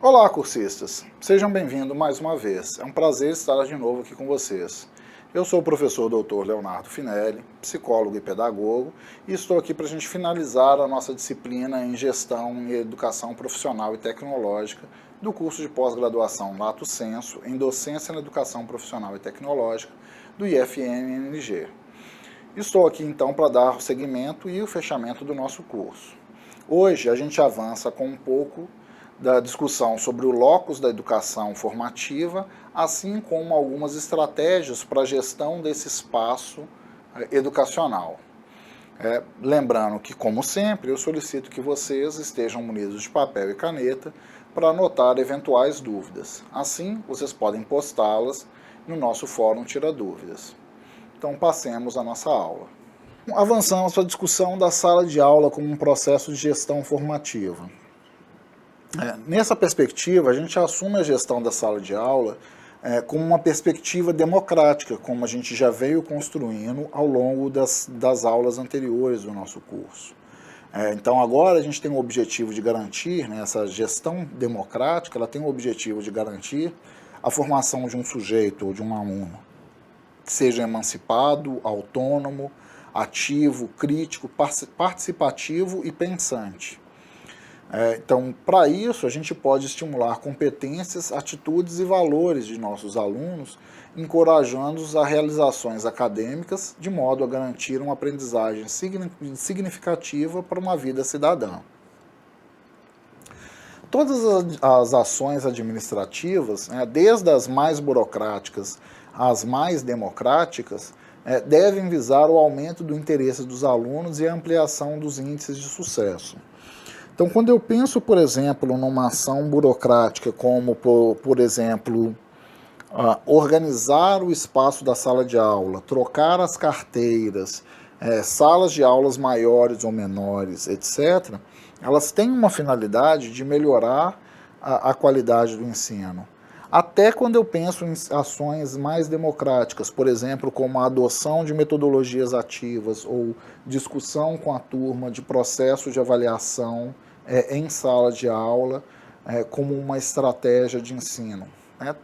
Olá, cursistas! Sejam bem-vindos mais uma vez. É um prazer estar de novo aqui com vocês. Eu sou o professor Dr. Leonardo Finelli, psicólogo e pedagogo, e estou aqui para a gente finalizar a nossa disciplina em Gestão e Educação Profissional e Tecnológica do curso de pós-graduação Lato Sensu em Docência na Educação Profissional e Tecnológica do IFMNG. Estou aqui então para dar o seguimento e o fechamento do nosso curso. Hoje a gente avança com um pouco da discussão sobre o locus da educação formativa, assim como algumas estratégias para a gestão desse espaço educacional. Lembrando que, como sempre, eu solicito que vocês estejam munidos de papel e caneta para anotar eventuais dúvidas. Assim, vocês podem postá-las no nosso fórum Tira Dúvidas. Então, passemos à nossa aula. Avançamos para a discussão da sala de aula como um processo de gestão formativa. Nessa perspectiva, a gente assume a gestão da sala de aula como uma perspectiva democrática, como a gente já veio construindo ao longo das aulas anteriores do nosso curso. Então agora a gente tem o objetivo de garantir, essa gestão democrática, ela tem o objetivo de garantir a formação de um sujeito ou de um aluno que seja emancipado, autônomo, ativo, crítico, participativo e pensante. Então, para isso, a gente pode estimular competências, atitudes e valores de nossos alunos, encorajando-os a realizações acadêmicas, de modo a garantir uma aprendizagem significativa para uma vida cidadã. Todas as ações administrativas, desde as mais burocráticas às mais democráticas, devem visar o aumento do interesse dos alunos e a ampliação dos índices de sucesso. Então, quando eu penso, por exemplo, numa ação burocrática como, por exemplo, organizar o espaço da sala de aula, trocar as carteiras, salas de aulas maiores ou menores, etc., elas têm uma finalidade de melhorar a qualidade do ensino. Até quando eu penso em ações mais democráticas, por exemplo, como a adoção de metodologias ativas ou discussão com a turma de processos de avaliação em sala de aula como uma estratégia de ensino.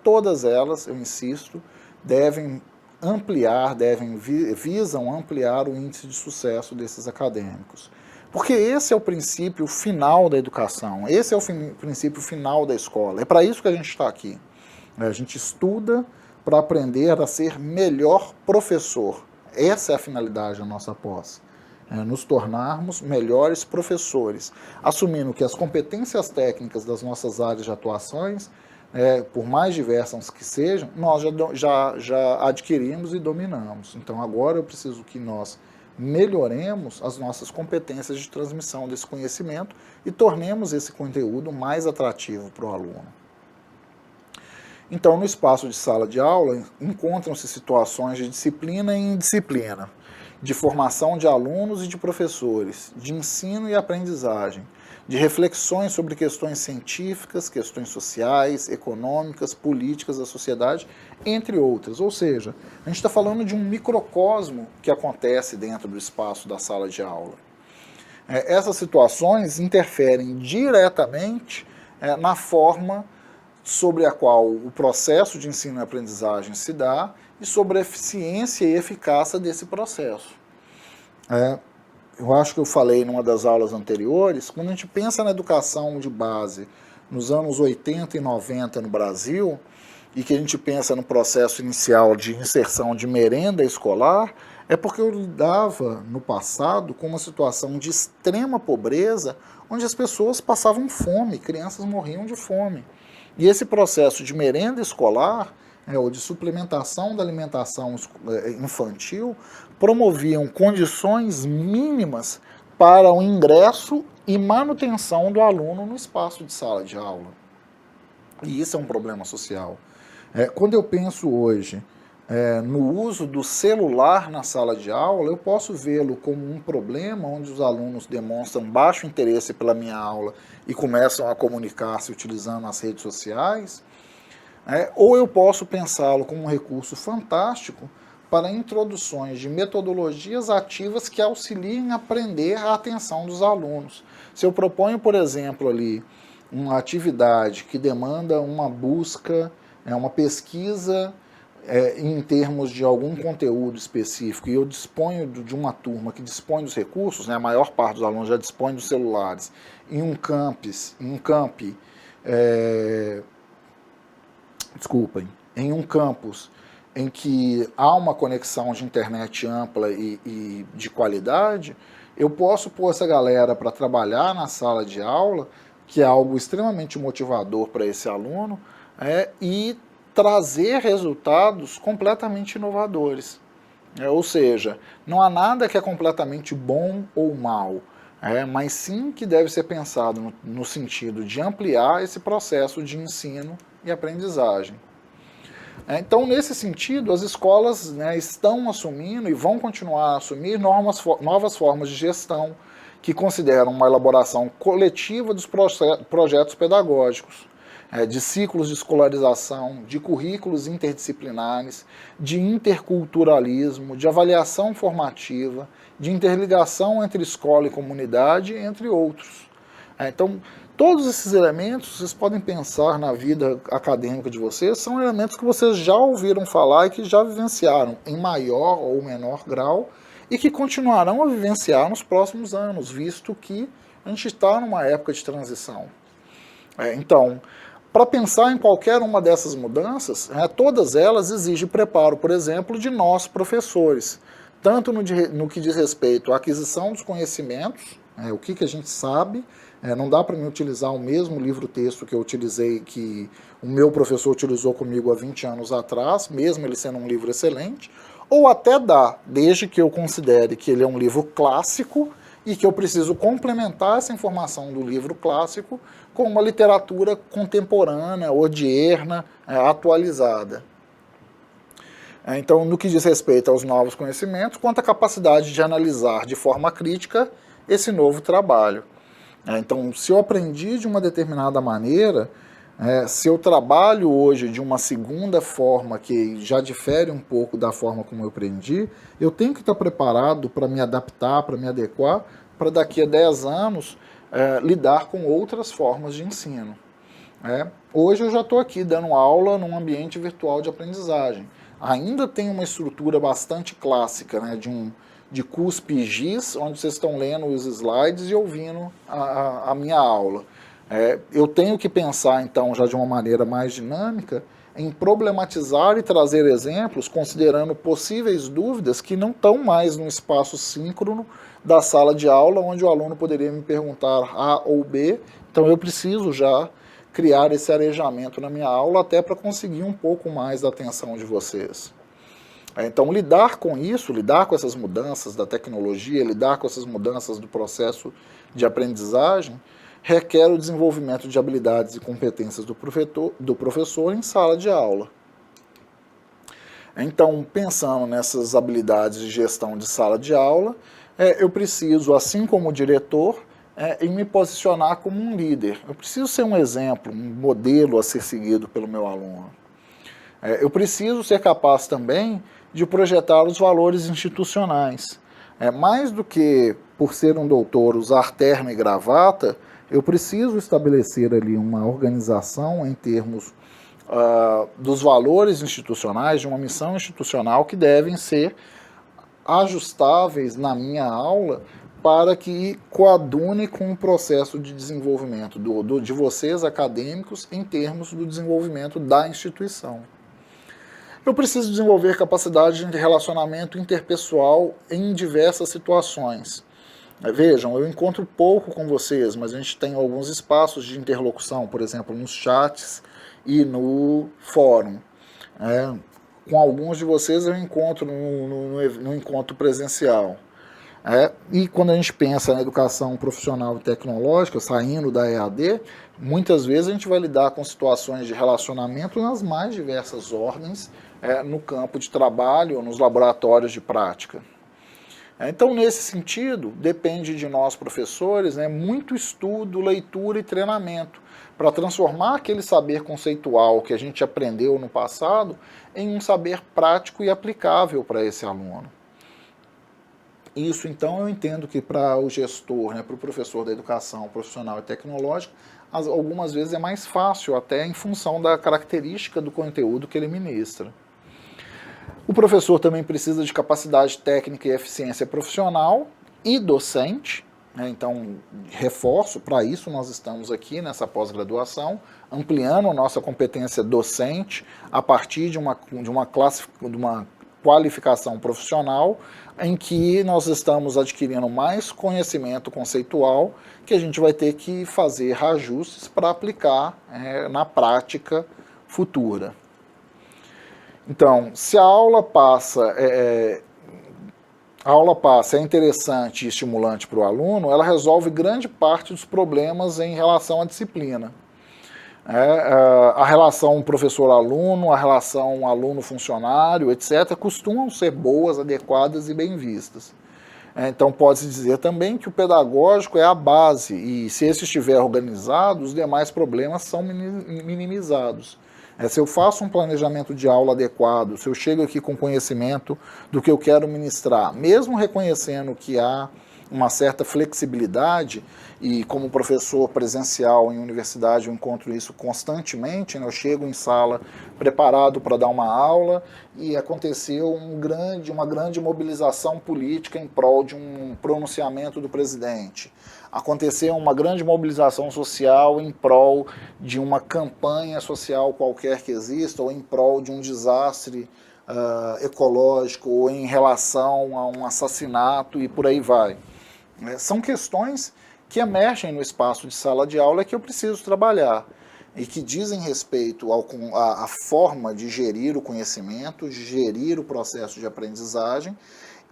Todas elas, eu insisto, devem ampliar, visam ampliar o índice de sucesso desses acadêmicos. Porque esse é o princípio final da educação, esse é o princípio final da escola. É para isso que a gente está aqui. A gente estuda para aprender a ser melhor professor. Essa é a finalidade da nossa pós. Nos tornarmos melhores professores, assumindo que as competências técnicas das nossas áreas de atuações, por mais diversas que sejam, nós já adquirimos e dominamos. Então agora eu preciso que nós melhoremos as nossas competências de transmissão desse conhecimento e tornemos esse conteúdo mais atrativo para o aluno. Então, no espaço de sala de aula, encontram-se situações de disciplina e indisciplina, de formação de alunos e de professores, de ensino e aprendizagem, de reflexões sobre questões científicas, questões sociais, econômicas, políticas da sociedade, entre outras. Ou seja, a gente está falando de um microcosmo que acontece dentro do espaço da sala de aula. Essas situações interferem diretamente na forma sobre a qual o processo de ensino e aprendizagem se dá e sobre a eficiência e eficácia desse processo. Eu acho que eu falei numa das aulas anteriores, quando a gente pensa na educação de base nos anos 80 e 90 no Brasil, e que a gente pensa no processo inicial de inserção de merenda escolar, é porque eu lidava no passado com uma situação de extrema pobreza, onde as pessoas passavam fome, crianças morriam de fome. E esse processo de merenda escolar, ou de suplementação da alimentação infantil, promoviam condições mínimas para o ingresso e manutenção do aluno no espaço de sala de aula. E isso é um problema social. Quando eu penso hoje no uso do celular na sala de aula, eu posso vê-lo como um problema onde os alunos demonstram baixo interesse pela minha aula e começam a comunicar-se utilizando as redes sociais, ou eu posso pensá-lo como um recurso fantástico para introduções de metodologias ativas que auxiliem a aprender a atenção dos alunos. Se eu proponho, por exemplo, ali uma atividade que demanda uma busca, uma pesquisa em termos de algum conteúdo específico, e eu disponho de uma turma que dispõe dos recursos, né, a maior parte dos alunos já dispõe dos celulares, em um campus em que há uma conexão de internet ampla e de qualidade, eu posso pôr essa galera para trabalhar na sala de aula, que é algo extremamente motivador para esse aluno, e trazer resultados completamente inovadores. Ou seja, não há nada que é completamente bom ou mal, mas sim que deve ser pensado no sentido de ampliar esse processo de ensino e aprendizagem. Então, nesse sentido, as escolas, né, estão assumindo e vão continuar a assumir novas formas de gestão que consideram uma elaboração coletiva dos projetos pedagógicos, de ciclos de escolarização, de currículos interdisciplinares, de interculturalismo, de avaliação formativa, de interligação entre escola e comunidade, entre outros. Então, todos esses elementos, vocês podem pensar na vida acadêmica de vocês, são elementos que vocês já ouviram falar e que já vivenciaram em maior ou menor grau e que continuarão a vivenciar nos próximos anos, visto que a gente está numa época de transição. Então, para pensar em qualquer uma dessas mudanças, todas elas exigem preparo, por exemplo, de nós, professores, tanto no que diz respeito à aquisição dos conhecimentos, o que a gente sabe. Não dá para mim utilizar o mesmo livro-texto que eu utilizei, que o meu professor utilizou comigo há 20 anos atrás, mesmo ele sendo um livro excelente, ou até dá, desde que eu considere que ele é um livro clássico e que eu preciso complementar essa informação do livro clássico com uma literatura contemporânea, odierna, atualizada. Então, no que diz respeito aos novos conhecimentos, quanto à capacidade de analisar de forma crítica esse novo trabalho. Então, se eu aprendi de uma determinada maneira, se eu trabalho hoje de uma segunda forma que já difere um pouco da forma como eu aprendi, eu tenho que estar preparado para me adaptar, para me adequar, para daqui a 10 anos lidar com outras formas de ensino. Hoje eu já estou aqui dando aula num ambiente virtual de aprendizagem. Ainda tem uma estrutura bastante clássica, de cuspe-giz, onde vocês estão lendo os slides e ouvindo a minha aula. Eu tenho que pensar, então, já de uma maneira mais dinâmica, em problematizar e trazer exemplos, considerando possíveis dúvidas que não estão mais no espaço síncrono da sala de aula, onde o aluno poderia me perguntar A ou B. Então eu preciso já criar esse arejamento na minha aula, até para conseguir um pouco mais da atenção de vocês. Então, lidar com isso, lidar com essas mudanças da tecnologia, lidar com essas mudanças do processo de aprendizagem, requer o desenvolvimento de habilidades e competências do professor em sala de aula. Então, pensando nessas habilidades de gestão de sala de aula, eu preciso, assim como o diretor, em me posicionar como um líder. Eu preciso ser um exemplo, um modelo a ser seguido pelo meu aluno. Eu preciso ser capaz também de projetar os valores institucionais. Mais do que, por ser um doutor, usar terno e gravata, eu preciso estabelecer ali uma organização em termos dos valores institucionais, de uma missão institucional que devem ser ajustáveis na minha aula para que coadune com o processo de desenvolvimento de vocês acadêmicos em termos do desenvolvimento da instituição. Eu preciso desenvolver capacidade de relacionamento interpessoal em diversas situações. Vejam, eu encontro pouco com vocês, mas a gente tem alguns espaços de interlocução, por exemplo, nos chats e no fórum. Com alguns de vocês eu encontro no encontro presencial. E quando a gente pensa na educação profissional e tecnológica, saindo da EAD, muitas vezes a gente vai lidar com situações de relacionamento nas mais diversas ordens, no campo de trabalho ou nos laboratórios de prática. Então, nesse sentido, depende de nós, professores, muito estudo, leitura e treinamento, para transformar aquele saber conceitual que a gente aprendeu no passado em um saber prático e aplicável para esse aluno. Isso, então, eu entendo que para o gestor, para o professor da educação profissional e tecnológica, algumas vezes é mais fácil, até em função da característica do conteúdo que ele ministra. O professor também precisa de capacidade técnica e eficiência profissional e docente, né? Então, reforço, para isso nós estamos aqui nessa pós-graduação, ampliando a nossa competência docente a partir de uma qualificação profissional em que nós estamos adquirindo mais conhecimento conceitual que a gente vai ter que fazer ajustes para aplicar na prática futura. Então, se a aula passa é interessante e estimulante para o aluno, ela resolve grande parte dos problemas em relação à disciplina. A relação professor-aluno, a relação aluno-funcionário, etc., costumam ser boas, adequadas e bem vistas. Então, pode-se dizer também que o pedagógico é a base, e se esse estiver organizado, os demais problemas são minimizados. Se eu faço um planejamento de aula adequado, se eu chego aqui com conhecimento do que eu quero ministrar, mesmo reconhecendo que há uma certa flexibilidade, e como professor presencial em universidade eu encontro isso constantemente, né? Eu chego em sala preparado para dar uma aula e aconteceu uma grande mobilização política em prol de um pronunciamento do presidente. Aconteceu uma grande mobilização social em prol de uma campanha social qualquer que exista, ou em prol de um desastre ecológico, ou em relação a um assassinato, e por aí vai. São questões que emergem no espaço de sala de aula que eu preciso trabalhar, e que dizem respeito à forma de gerir o conhecimento, de gerir o processo de aprendizagem,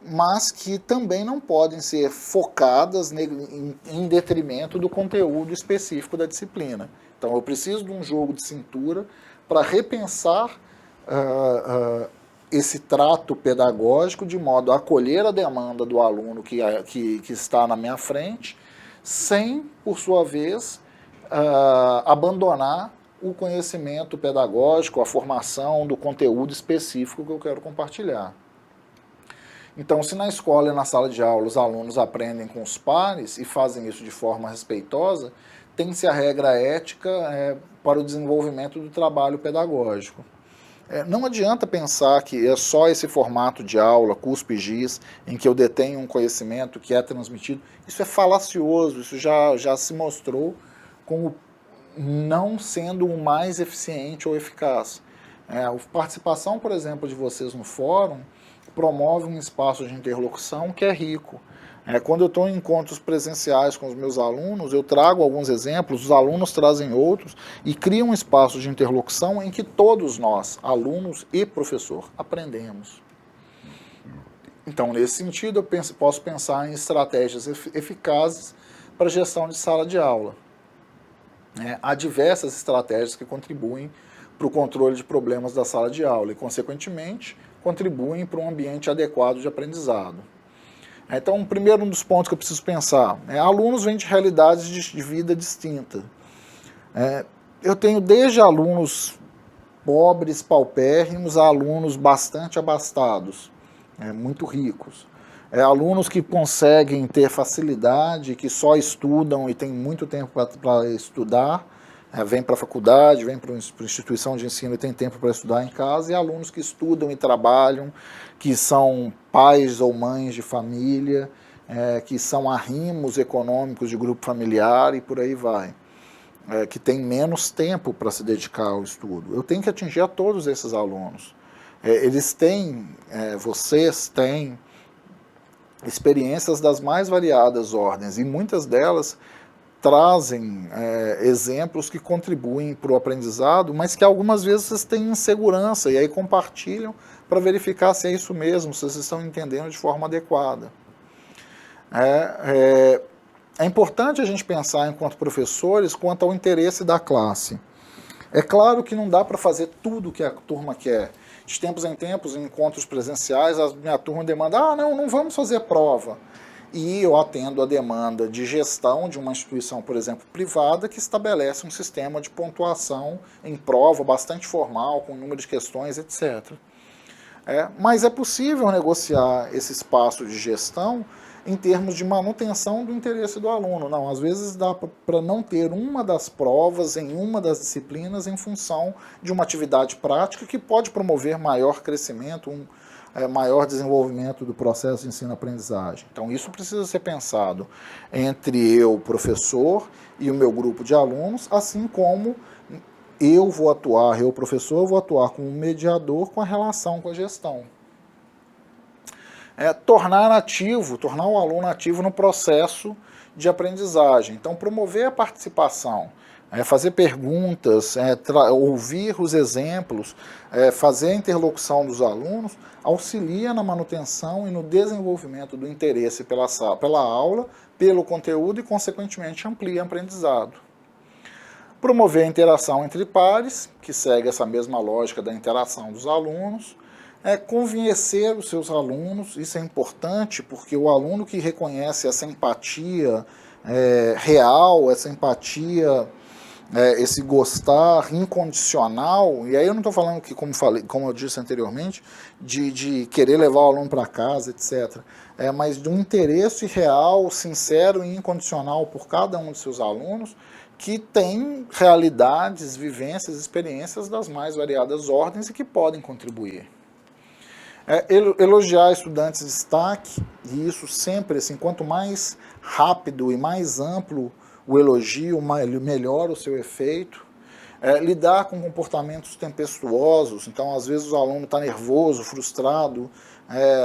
mas que também não podem ser focadas em detrimento do conteúdo específico da disciplina. Então, eu preciso de um jogo de cintura para repensar esse trato pedagógico de modo a acolher a demanda do aluno que está na minha frente, sem, por sua vez, abandonar o conhecimento pedagógico, a formação do conteúdo específico que eu quero compartilhar. Então, se na escola e na sala de aula os alunos aprendem com os pares e fazem isso de forma respeitosa, tem-se a regra ética para o desenvolvimento do trabalho pedagógico. Não adianta pensar que é só esse formato de aula, cuspe e giz, em que eu detenho um conhecimento que é transmitido. Isso é falacioso, isso já se mostrou como não sendo o mais eficiente ou eficaz. A participação, por exemplo, de vocês no fórum promove um espaço de interlocução que é rico. Quando eu estou em encontros presenciais com os meus alunos, eu trago alguns exemplos, os alunos trazem outros, e cria um espaço de interlocução em que todos nós, alunos e professor, aprendemos. Então, nesse sentido, eu posso pensar em estratégias eficazes para a gestão de sala de aula. Há diversas estratégias que contribuem para o controle de problemas da sala de aula e, consequentemente, contribuem para um ambiente adequado de aprendizado. Então, um dos pontos que eu preciso pensar alunos vêm de realidades de vida distinta. Eu tenho desde alunos pobres, paupérrimos, a alunos bastante abastados, muito ricos. Alunos que conseguem ter facilidade, que só estudam e têm muito tempo para estudar, vem para a faculdade, vem para uma instituição de ensino e tem tempo para estudar em casa, e alunos que estudam e trabalham, que são pais ou mães de família, que são arrimos econômicos de grupo familiar e por aí vai, que tem menos tempo para se dedicar ao estudo. Eu tenho que atingir a todos esses alunos. Eles têm, vocês têm experiências das mais variadas ordens, e muitas delas trazem exemplos que contribuem para o aprendizado, mas que algumas vezes vocês têm insegurança, e aí compartilham para verificar se é isso mesmo, se vocês estão entendendo de forma adequada. É importante a gente pensar, enquanto professores, quanto ao interesse da classe. É claro que não dá para fazer tudo o que a turma quer. De tempos em tempos, em encontros presenciais, a minha turma demanda, não vamos fazer prova. E eu atendo a demanda de gestão de uma instituição, por exemplo, privada, que estabelece um sistema de pontuação em prova bastante formal, com número de questões, etc. Mas é possível negociar esse espaço de gestão em termos de manutenção do interesse do aluno. Não, às vezes dá para não ter uma das provas em uma das disciplinas em função de uma atividade prática que pode promover maior crescimento, maior desenvolvimento do processo de ensino-aprendizagem. Então isso precisa ser pensado entre eu, professor, e o meu grupo de alunos, assim como eu, professor, vou atuar como mediador com a relação com a gestão. Tornar o aluno ativo no processo de aprendizagem. Então, promover a participação, fazer perguntas, ouvir os exemplos, fazer a interlocução dos alunos, auxilia na manutenção e no desenvolvimento do interesse pela aula, pelo conteúdo e, consequentemente, amplia o aprendizado. Promover a interação entre pares, que segue essa mesma lógica da interação dos alunos. Convencer os seus alunos, isso é importante, porque o aluno que reconhece essa empatia real, essa empatia, esse gostar incondicional, e aí eu não estou falando que, como eu disse anteriormente, de querer levar o aluno para casa, etc., mas de um interesse real, sincero e incondicional por cada um de seus alunos, que tem realidades, vivências, experiências das mais variadas ordens e que podem contribuir. Elogiar estudantes de destaque, e isso sempre, assim, quanto mais rápido e mais amplo o elogio, melhor o seu efeito. Lidar com comportamentos tempestuosos, então às vezes o aluno está nervoso, frustrado,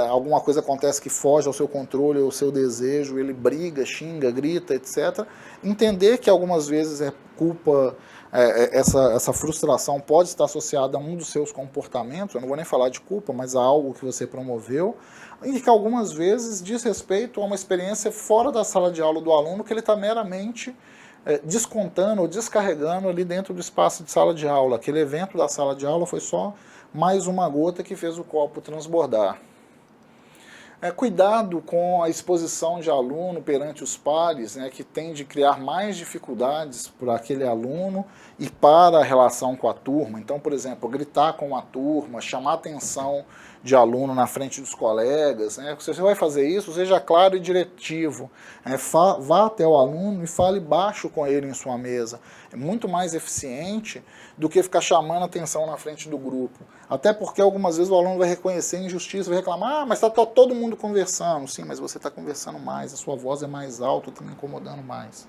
alguma coisa acontece que foge ao seu controle, ao seu desejo, ele briga, xinga, grita, etc. Entender que algumas vezes é culpa, essa frustração pode estar associada a um dos seus comportamentos, eu não vou nem falar de culpa, mas a algo que você promoveu, e que algumas vezes diz respeito a uma experiência fora da sala de aula do aluno, que ele está meramente descontando ou descarregando ali dentro do espaço de sala de aula. Aquele evento da sala de aula foi só mais uma gota que fez o copo transbordar. Cuidado com a exposição de aluno perante os pares, que tende a criar mais dificuldades para aquele aluno e para a relação com a turma. Então, por exemplo, gritar com a turma, chamar atenção de aluno na frente dos colegas. Se você vai fazer isso, seja claro e diretivo. Vá até o aluno e fale baixo com ele em sua mesa. É muito mais eficiente do que ficar chamando atenção na frente do grupo. Até porque algumas vezes o aluno vai reconhecer injustiça, vai reclamar, mas está todo mundo conversando. Sim, mas você está conversando mais, a sua voz é mais alta, está me incomodando mais.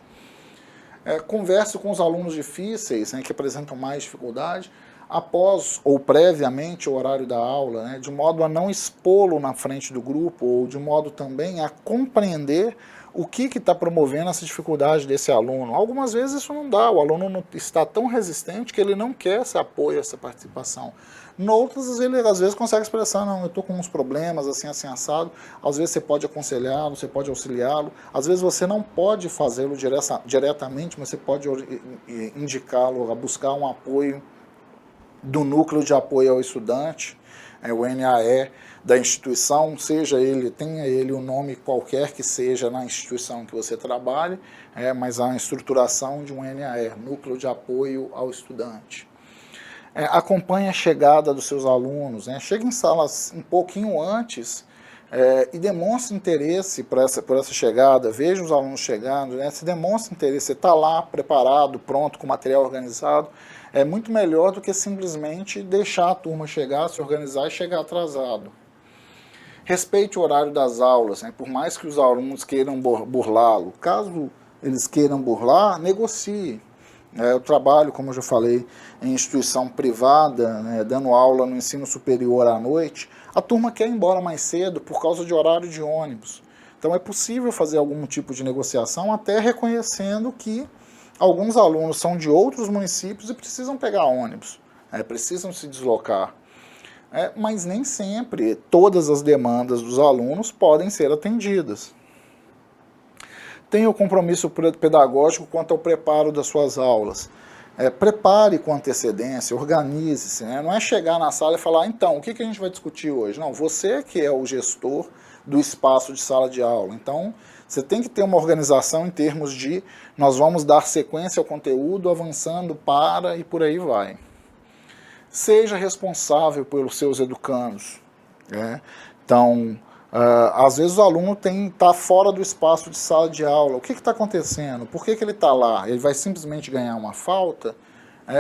Converse com os alunos difíceis, que apresentam mais dificuldade, após ou previamente o horário da aula, de modo a não expô-lo na frente do grupo, ou de modo também a compreender o que está promovendo essa dificuldade desse aluno. Algumas vezes isso não dá, o aluno não está tão resistente que ele não quer esse apoio, essa participação. Noutras, ele às vezes consegue expressar, não, eu estou com uns problemas, assim, assado. Às vezes você pode aconselhá-lo, você pode auxiliá-lo. Às vezes você não pode fazê-lo diretamente, mas você pode indicá-lo a buscar um apoio do núcleo de apoio ao estudante, o NAE da instituição, tenha ele o nome qualquer que seja na instituição que você trabalhe, mas a estruturação de um NAE, Núcleo de Apoio ao Estudante. Acompanhe a chegada dos seus alunos, chegue em salas um pouquinho antes e demonstre interesse por essa chegada, veja os alunos chegando, se demonstre interesse, você está lá preparado, pronto, com material organizado, é muito melhor do que simplesmente deixar a turma chegar, se organizar e chegar atrasado. Respeite o horário das aulas, por mais que os alunos queiram burlá-lo. Caso eles queiram burlar, negocie. Eu trabalho, como eu já falei, em instituição privada, dando aula no ensino superior à noite. A turma quer ir embora mais cedo por causa de horário de ônibus. Então é possível fazer algum tipo de negociação, até reconhecendo que alguns alunos são de outros municípios e precisam pegar ônibus, precisam se deslocar. Mas nem sempre todas as demandas dos alunos podem ser atendidas. Tenha o compromisso pedagógico quanto ao preparo das suas aulas. Prepare com antecedência, organize-se. Não é chegar na sala e falar, então, o que a gente vai discutir hoje? Não, você que é o gestor do espaço de sala de aula. Então, você tem que ter uma organização em termos de nós vamos dar sequência ao conteúdo, avançando para e por aí vai. Seja responsável pelos seus educandos. Então, Às vezes o aluno está fora do espaço de sala de aula. O que está acontecendo? Por que ele está lá? Ele vai simplesmente ganhar uma falta?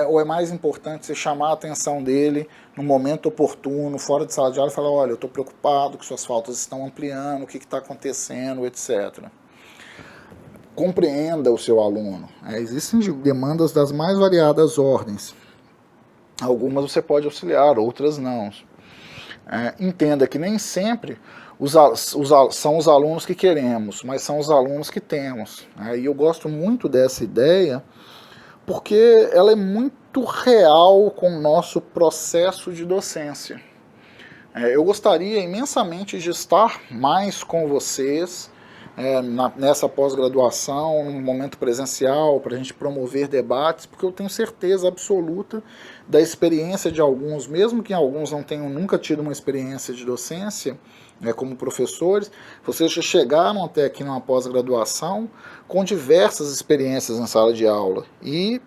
Ou é mais importante você chamar a atenção dele no momento oportuno, fora de sala de aula, e falar, olha, eu estou preocupado que suas faltas estão ampliando, o que está acontecendo, etc. Compreenda o seu aluno. Existem demandas das mais variadas ordens. Algumas você pode auxiliar, outras não. Entenda que nem sempre são os alunos que queremos, mas são os alunos que temos. E eu gosto muito dessa ideia, porque ela é muito real com o nosso processo de docência. Eu gostaria imensamente de estar mais com vocês nessa pós-graduação, num momento presencial, para a gente promover debates, porque eu tenho certeza absoluta da experiência de alguns, mesmo que alguns não tenham nunca tido uma experiência de docência, como professores, vocês já chegaram até aqui numa pós-graduação com diversas experiências em sala de aula, e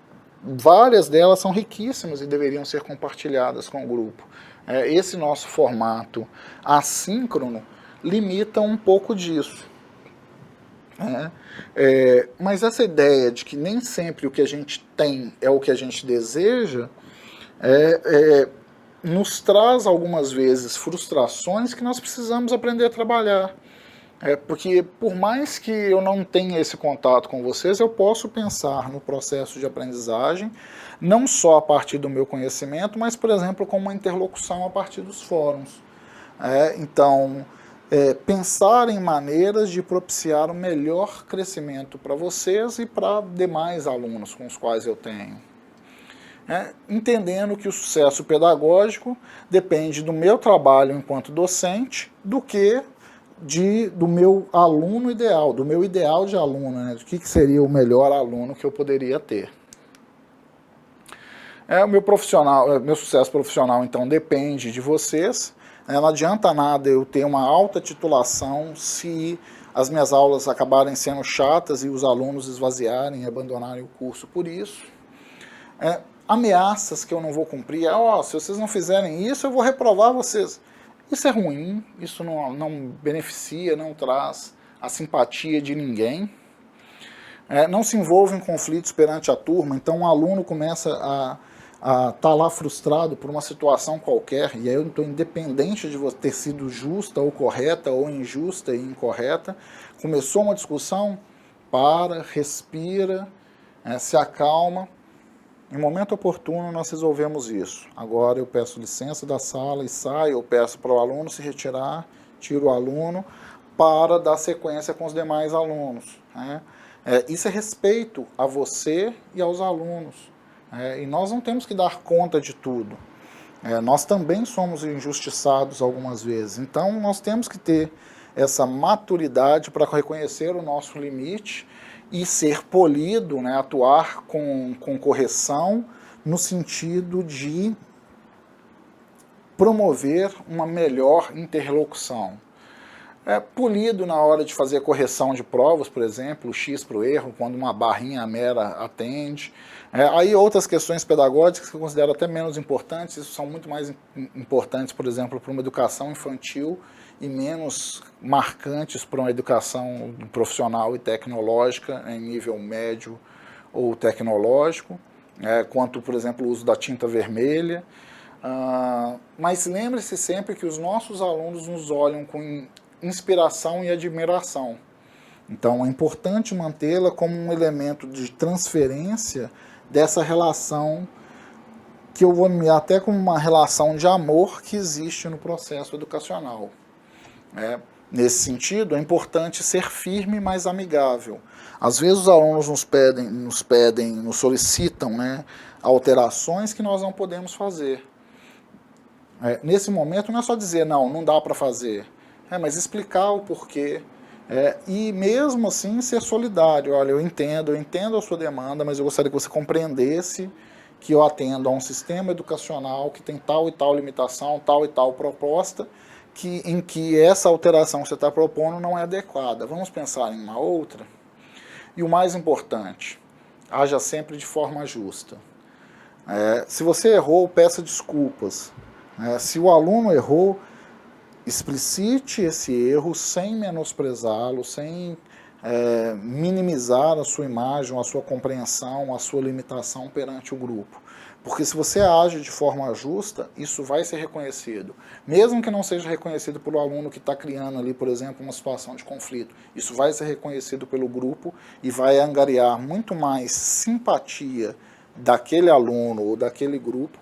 várias delas são riquíssimas e deveriam ser compartilhadas com o grupo. Esse nosso formato assíncrono limita um pouco disso. Mas essa ideia de que nem sempre o que a gente tem é o que a gente deseja, nos traz algumas vezes frustrações que nós precisamos aprender a trabalhar. Porque por mais que eu não tenha esse contato com vocês, eu posso pensar no processo de aprendizagem, não só a partir do meu conhecimento, mas, por exemplo, com uma interlocução a partir dos fóruns. Então, pensar em maneiras de propiciar um melhor crescimento para vocês e para demais alunos com os quais eu tenho. Entendendo que o sucesso pedagógico depende do meu trabalho enquanto docente, do que do meu aluno ideal, do meu ideal de aluno, do que seria o melhor aluno que eu poderia ter. Meu sucesso profissional, então, depende de vocês. Não adianta nada eu ter uma alta titulação se as minhas aulas acabarem sendo chatas e os alunos esvaziarem e abandonarem o curso por isso. Ameaças que eu não vou cumprir, se vocês não fizerem isso, eu vou reprovar vocês. Isso é ruim, isso não beneficia, não traz a simpatia de ninguém. Não se envolva em conflitos perante a turma, então um aluno começa a estar lá frustrado por uma situação qualquer, e aí eu estou independente de você ter sido justa ou correta, ou injusta e incorreta. Começou uma discussão, para, respira, se acalma. Em momento oportuno nós resolvemos isso. Agora eu peço licença da sala e saio, eu peço para o aluno se retirar, tiro o aluno para dar sequência com os demais alunos. Isso é respeito a você e aos alunos. E nós não temos que dar conta de tudo. Nós também somos injustiçados algumas vezes. Então nós temos que ter essa maturidade para reconhecer o nosso limite e ser polido, atuar com correção no sentido de promover uma melhor interlocução. Polido na hora de fazer correção de provas, por exemplo, X para o erro, quando uma barrinha mera atende. Aí outras questões pedagógicas que eu considero até menos importantes, isso são muito mais importantes, por exemplo, para uma educação infantil e menos marcantes para uma educação profissional e tecnológica em nível médio ou tecnológico, quanto, por exemplo, o uso da tinta vermelha. Mas lembre-se sempre que os nossos alunos nos olham com inspiração e admiração. Então é importante mantê-la como um elemento de transferência dessa relação, que eu vou nomear até como uma relação de amor que existe no processo educacional. Nesse sentido, é importante ser firme, mas amigável. Às vezes os alunos nos solicitam, alterações que nós não podemos fazer. Nesse momento não é só dizer, não dá para fazer, mas explicar o porquê. E mesmo assim ser solidário. Olha, eu entendo a sua demanda, mas eu gostaria que você compreendesse que eu atendo a um sistema educacional que tem tal e tal limitação, tal e tal proposta, em que essa alteração que você está propondo não é adequada. Vamos pensar em uma outra? E o mais importante, haja sempre de forma justa. Se você errou, peça desculpas. Se o aluno errou, explicite esse erro sem menosprezá-lo, sem minimizar a sua imagem, a sua compreensão, a sua limitação perante o grupo. Porque se você age de forma justa, isso vai ser reconhecido. Mesmo que não seja reconhecido pelo aluno que está criando ali, por exemplo, uma situação de conflito. Isso vai ser reconhecido pelo grupo e vai angariar muito mais simpatia daquele aluno ou daquele grupo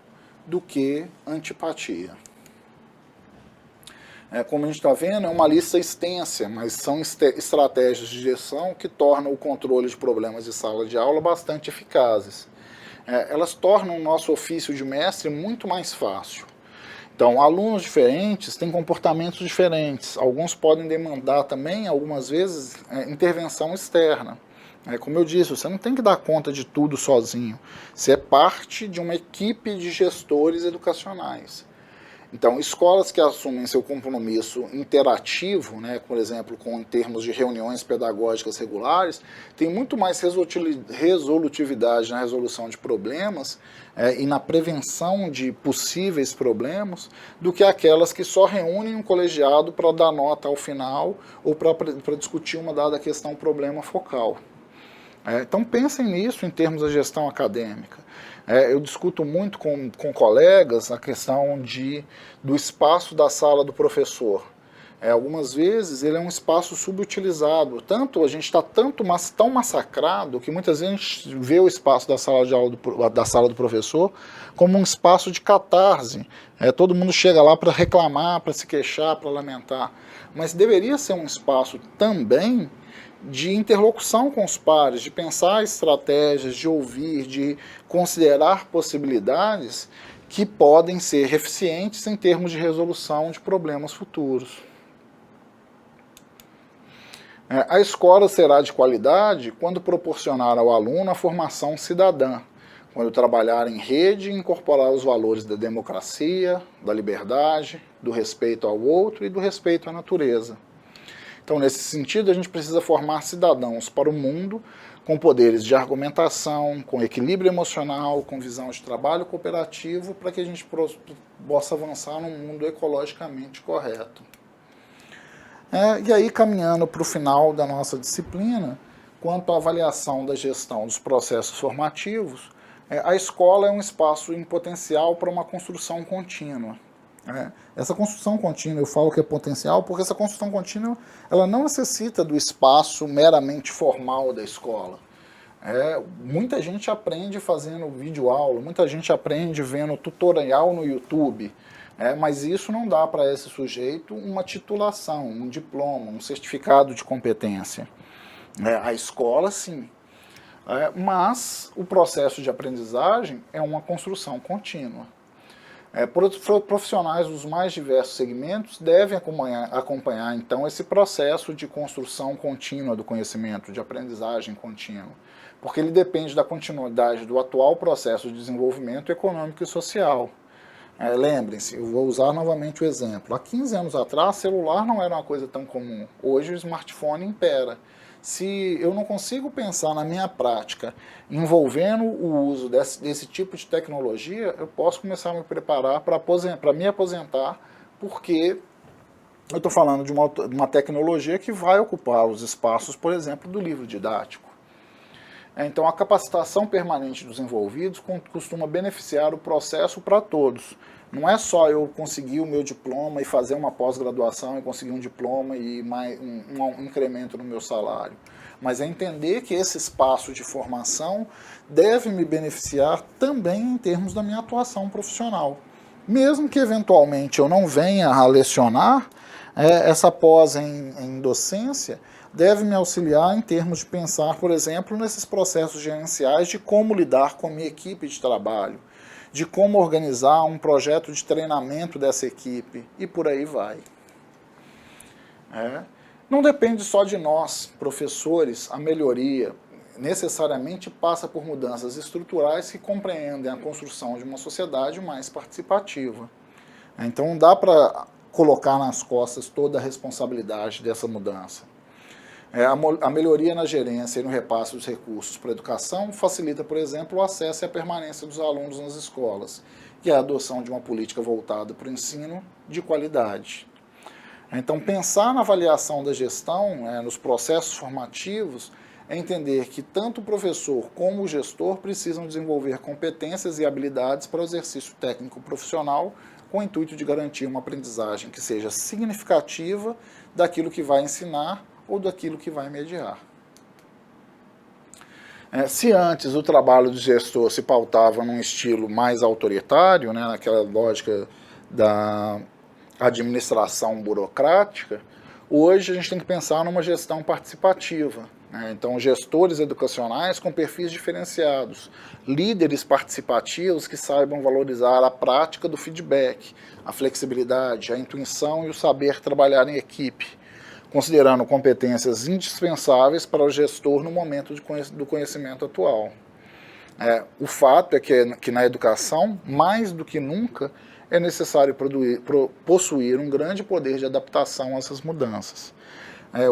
do que antipatia. Como a gente está vendo, é uma lista extensa, mas são estratégias de gestão que tornam o controle de problemas de sala de aula bastante eficazes. Elas tornam o nosso ofício de mestre muito mais fácil. Então, alunos diferentes têm comportamentos diferentes. Alguns podem demandar também, algumas vezes, intervenção externa. Como eu disse, você não tem que dar conta de tudo sozinho. Você é parte de uma equipe de gestores educacionais. Então, escolas que assumem seu compromisso interativo, por exemplo, em termos de reuniões pedagógicas regulares, têm muito mais resolutividade na resolução de problemas e na prevenção de possíveis problemas do que aquelas que só reúnem um colegiado para dar nota ao final ou para discutir uma dada questão, problema focal. Então pensem nisso em termos da gestão acadêmica. Eu discuto muito com colegas a questão do espaço da sala do professor. Algumas vezes ele é um espaço subutilizado. A gente está tão massacrado que muitas vezes a gente vê o espaço da sala de aula da sala do professor como um espaço de catarse. Todo mundo chega lá para reclamar, para se queixar, para lamentar. Mas deveria ser um espaço também de interlocução com os pares, de pensar estratégias, de ouvir, de considerar possibilidades que podem ser eficientes em termos de resolução de problemas futuros. A escola será de qualidade quando proporcionar ao aluno a formação cidadã, quando trabalhar em rede e incorporar os valores da democracia, da liberdade, do respeito ao outro e do respeito à natureza. Então, nesse sentido, a gente precisa formar cidadãos para o mundo com poderes de argumentação, com equilíbrio emocional, com visão de trabalho cooperativo, para que a gente possa avançar num mundo ecologicamente correto. E aí, caminhando para o final da nossa disciplina, quanto à avaliação da gestão dos processos formativos, a escola é um espaço em potencial para uma construção contínua. Essa construção contínua, eu falo que é potencial, porque essa construção contínua ela não necessita do espaço meramente formal da escola. Muita gente aprende fazendo videoaula, muita gente aprende vendo tutorial no YouTube, mas isso não dá para esse sujeito uma titulação, um diploma, um certificado de competência. A escola, sim. Mas o processo de aprendizagem é uma construção contínua. Profissionais dos mais diversos segmentos devem acompanhar, então, esse processo de construção contínua do conhecimento, de aprendizagem contínua, porque ele depende da continuidade do atual processo de desenvolvimento econômico e social. Lembrem-se, eu vou usar novamente o exemplo. Há 15 anos atrás, celular não era uma coisa tão comum. Hoje o smartphone impera. Se eu não consigo pensar na minha prática envolvendo o uso desse tipo de tecnologia, eu posso começar a me preparar para me aposentar, porque eu estou falando de uma tecnologia que vai ocupar os espaços, por exemplo, do livro didático. Então, a capacitação permanente dos envolvidos costuma beneficiar o processo para todos. Não é só eu conseguir o meu diploma e fazer uma pós-graduação e conseguir um diploma e mais um incremento no meu salário. Mas é entender que esse espaço de formação deve me beneficiar também em termos da minha atuação profissional. Mesmo que eventualmente eu não venha a lecionar, essa pós em docência deve me auxiliar em termos de pensar, por exemplo, nesses processos gerenciais de como lidar com a minha equipe de trabalho, de como organizar um projeto de treinamento dessa equipe, e por aí vai. Não depende só de nós, professores, a melhoria necessariamente passa por mudanças estruturais que compreendem a construção de uma sociedade mais participativa. Então não dá para colocar nas costas toda a responsabilidade dessa mudança. A melhoria na gerência e no repasse dos recursos para a educação facilita, por exemplo, o acesso e a permanência dos alunos nas escolas e a adoção de uma política voltada para o ensino de qualidade. Então, pensar na avaliação da gestão, nos processos formativos, é entender que tanto o professor como o gestor precisam desenvolver competências e habilidades para o exercício técnico profissional, com o intuito de garantir uma aprendizagem que seja significativa daquilo que vai ensinar ou daquilo que vai mediar. Se antes o trabalho do gestor se pautava num estilo mais autoritário, naquela lógica da administração burocrática, hoje a gente tem que pensar numa gestão participativa. Então, gestores educacionais com perfis diferenciados, líderes participativos que saibam valorizar a prática do feedback, a flexibilidade, a intuição e o saber trabalhar em equipe, considerando competências indispensáveis para o gestor no momento do conhecimento atual. O fato é que na educação, mais do que nunca, é necessário possuir um grande poder de adaptação a essas mudanças.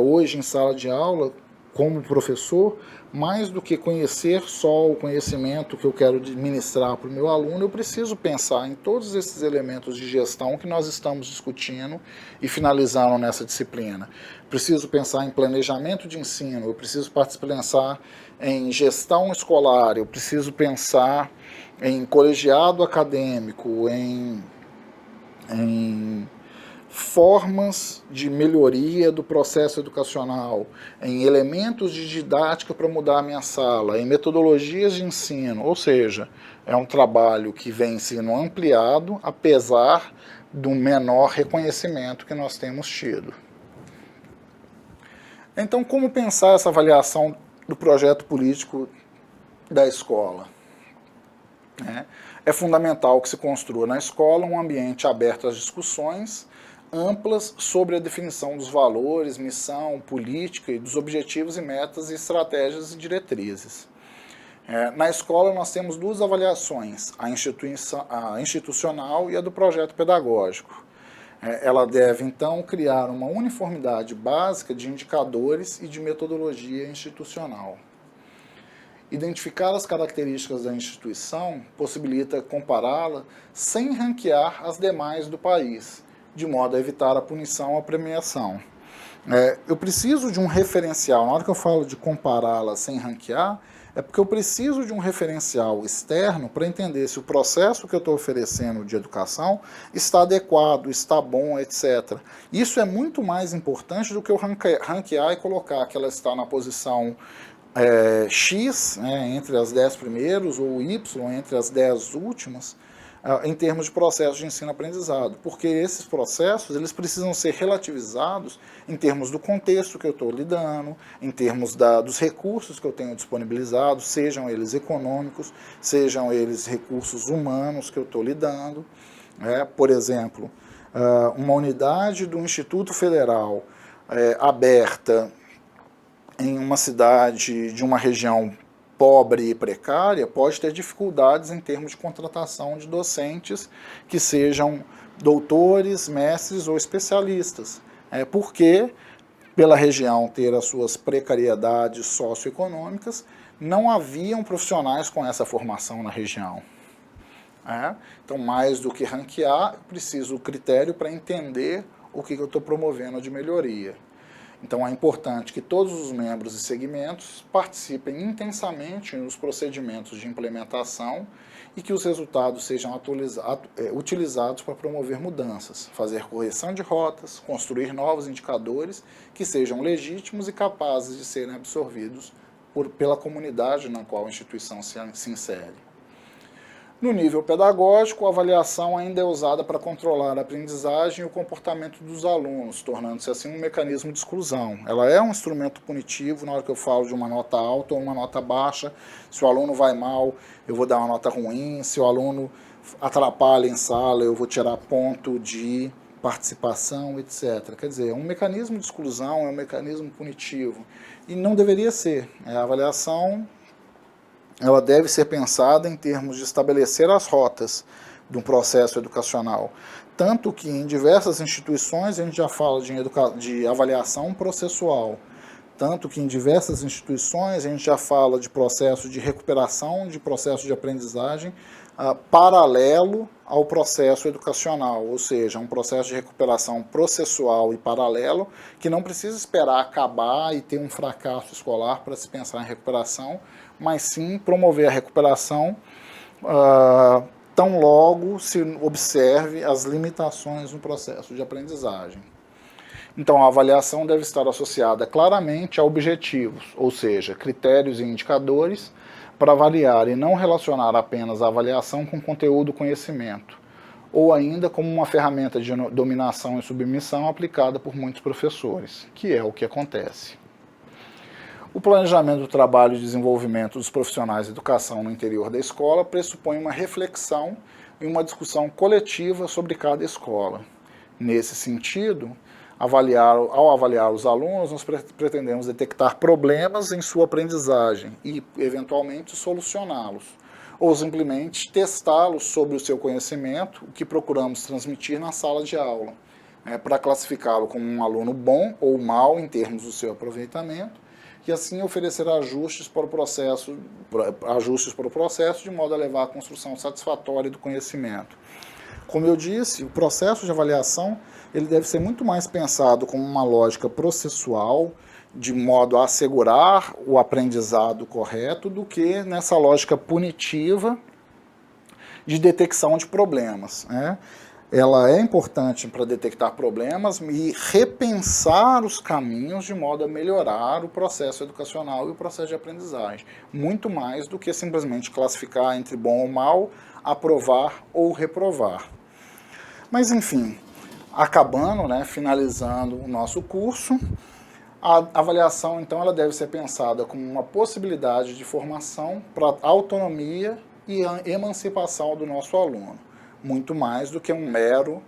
Hoje, em sala de aula, como professor, mais do que conhecer só o conhecimento que eu quero ministrar para o meu aluno, eu preciso pensar em todos esses elementos de gestão que nós estamos discutindo e finalizando nessa disciplina. Preciso pensar em planejamento de ensino, eu preciso pensar em gestão escolar, eu preciso pensar em colegiado acadêmico, em formas de melhoria do processo educacional, em elementos de didática para mudar a minha sala, em metodologias de ensino, ou seja, é um trabalho que vem sendo ampliado, apesar do menor reconhecimento que nós temos tido. Então, como pensar essa avaliação do projeto político da escola? É fundamental que se construa na escola um ambiente aberto às discussões amplas sobre a definição dos valores, missão, política e dos objetivos e metas e estratégias e diretrizes. Na escola nós temos duas avaliações, a institucional e a do projeto pedagógico. Ela deve, então, criar uma uniformidade básica de indicadores e de metodologia institucional. Identificar as características da instituição possibilita compará-la sem ranquear as demais do país, de modo a evitar a punição ou a premiação. Eu preciso de um referencial, na hora que eu falo de compará-la sem ranquear, é porque eu preciso de um referencial externo para entender se o processo que eu estou oferecendo de educação está adequado, está bom, etc. Isso é muito mais importante do que eu ranquear e colocar que ela está na posição X, entre as 10 primeiros, ou Y, entre as 10 últimas, em termos de processo de ensino-aprendizado, porque esses processos eles precisam ser relativizados em termos do contexto que eu estou lidando, em termos dos recursos que eu tenho disponibilizados, sejam eles econômicos, sejam eles recursos humanos que eu estou lidando. Por exemplo, uma unidade do Instituto Federal aberta em uma cidade de uma região pobre e precária pode ter dificuldades em termos de contratação de docentes que sejam doutores, mestres ou especialistas, porque, pela região ter as suas precariedades socioeconômicas, não haviam profissionais com essa formação na região. Então, mais do que ranquear, eu preciso do critério para entender o que eu estou promovendo de melhoria. Então, é importante que todos os membros e segmentos participem intensamente nos procedimentos de implementação e que os resultados sejam utilizados para promover mudanças, fazer correção de rotas, construir novos indicadores que sejam legítimos e capazes de serem absorvidos pela comunidade na qual a instituição se insere. No nível pedagógico, a avaliação ainda é usada para controlar a aprendizagem e o comportamento dos alunos, tornando-se assim um mecanismo de exclusão. Ela é um instrumento punitivo na hora que eu falo de uma nota alta ou uma nota baixa. Se o aluno vai mal, eu vou dar uma nota ruim. Se o aluno atrapalha em sala, eu vou tirar ponto de participação, etc. Quer dizer, é um mecanismo de exclusão, é um mecanismo punitivo. E não deveria ser. A avaliação ela deve ser pensada em termos de estabelecer as rotas de um processo educacional. Tanto que em diversas instituições a gente já fala de avaliação processual. Tanto que em diversas instituições a gente já fala de processo de recuperação, de processo de aprendizagem, paralelo ao processo educacional, ou seja, um processo de recuperação processual e paralelo, que não precisa esperar acabar e ter um fracasso escolar para se pensar em recuperação, mas sim promover a recuperação tão logo se observe as limitações no processo de aprendizagem. Então, a avaliação deve estar associada claramente a objetivos, ou seja, critérios e indicadores, para avaliar e não relacionar apenas a avaliação com conteúdo e conhecimento, ou ainda como uma ferramenta de dominação e submissão aplicada por muitos professores, que é o que acontece. O planejamento do trabalho e desenvolvimento dos profissionais de educação no interior da escola pressupõe uma reflexão e uma discussão coletiva sobre cada escola. Nesse sentido, ao avaliar os alunos, nós pretendemos detectar problemas em sua aprendizagem e, eventualmente, solucioná-los, ou simplesmente testá-los sobre o seu conhecimento, o que procuramos transmitir na sala de aula, para classificá-lo como um aluno bom ou mau em termos do seu aproveitamento, e assim oferecer ajustes para o processo, de modo a levar à construção satisfatória do conhecimento. Como eu disse, o processo de avaliação ele deve ser muito mais pensado como uma lógica processual, de modo a assegurar o aprendizado correto, do que nessa lógica punitiva de detecção de problemas, né? Ela é importante para detectar problemas e repensar os caminhos de modo a melhorar o processo educacional e o processo de aprendizagem, muito mais do que simplesmente classificar entre bom ou mal, aprovar ou reprovar. Mas, enfim, acabando, finalizando o nosso curso, a avaliação, então, ela deve ser pensada como uma possibilidade de formação para a autonomia e a emancipação do nosso aluno, muito mais do que um mero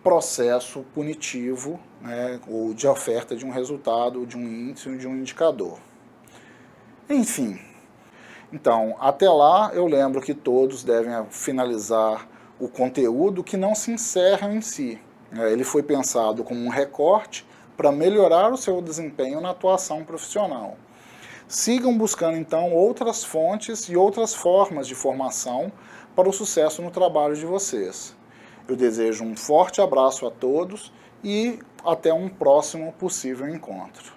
processo punitivo, ou de oferta de um resultado, de um índice ou de um indicador. Enfim, então, até lá, eu lembro que todos devem finalizar o conteúdo que não se encerra em si. Ele foi pensado como um recorte para melhorar o seu desempenho na atuação profissional. Sigam buscando, então, outras fontes e outras formas de formação para o sucesso no trabalho de vocês. Eu desejo um forte abraço a todos e até um próximo possível encontro.